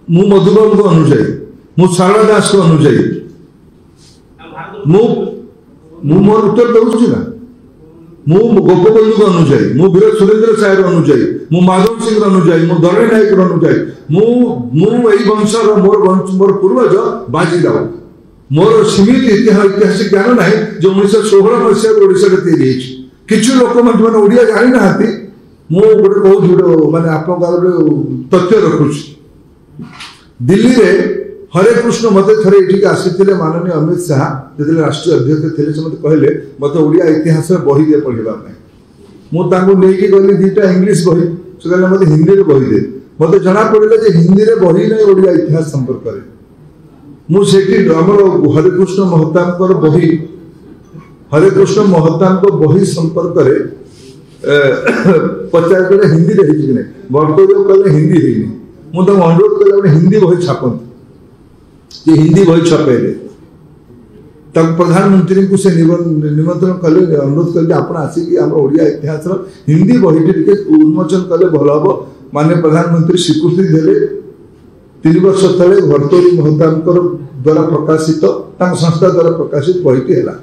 मु मधुबाबू को अनुजाई मु शारदा दास को अनुजाई मु मोर उत्तर दूसरी ना मु गोपबंधु को अनुजाई मु वीर सुरेंद्र सायर अनुजाई मु माधव सिंह अनुजाई मु दरे नायक अनुजाई मु वंशर मोर पूर्वज बाजीराव मोर सीमित इतिहास ज्ञान ना जो 1916 मसीह ओडिशा किछु लोक मैंने ओडिया जानी ना गोटे कहूँ माने आप तथ्य रखुच दिल्ली रे हरे कृष्ण मत थे ये आसी माननीय अमित शाह जो राष्ट्रीय अध्यक्ष थे मत कहले मत ओडिया इतिहास बही दे पढ़ाई मुझे गली दीटा इंग्लीश बही से कहले मत हिंदी में बही दे मत जना पड़ा हिंदी में बही ना ओडिया इतिहास संपर्क मुझे हरेकृष्ण महताब बही हरेकृष्ण महताब बही संपर्क पचार हिंदी कि बर्तव्य कले हिंदी मुझे अनुरोध कले हिंदी बही छापती हिंदी बही छपेले तक प्रधानमंत्री को से निमंत्रण कले अनुरोध कले आप आसिक आम ओडिया इतिहास हिंदी बही उन्मोचन कले भल हम माननीय प्रधानमंत्री स्वीकृति देले 3 वर्ष तले भर्तृहरि महताब द्वारा प्रकाशित संस्था द्वारा प्रकाशित बहीटी है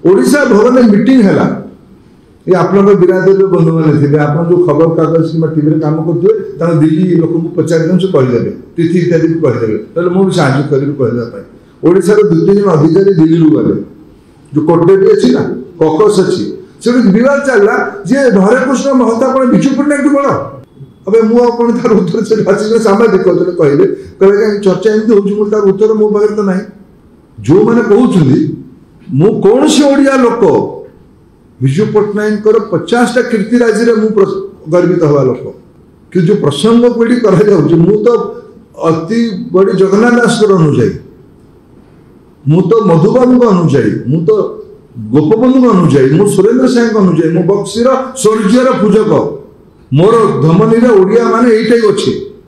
ओडिशा भवन में मीटिंग है ये आप बिरादर बंधु मैंने थे आप जो खबर कागज कि टीवी में काम करते दिल्ली लोक पचार से कहीदेवे तिथि इत्यादि कहीदेवे मुझे साहय करी कहवाई ओडार 2-3 जन अधिकारी दिल्ली गले जो कोटडेटी अच्छी ना ककस अच्छी से विवाद चलला जे हरेकृष्ण महता कौन विजु पट्टनायक बड़ अबे मुझे तार उत्तर से साम्बादिक कहले कहले चर्चा एमती हो तार उत्तर मो पाखे तो ना जो मैंने कहते मु कौन सी ओडिया लोक विजु पट्टनायक 50टा कीर्तिराजी गर्वित हवा लोक कि जो प्रसंग पीढ़ी कर तो अति बड़ी जगन्नाथ दास अनुजाई मु तो मधुबाबू को अनुजाई मु तो गोपबंधु को अनुजाई मु सुरेंद्र साय को अनुजाई मु बक्सीर शौर्यर पूजक मोर धमनी ओडिया माने यही अच्छी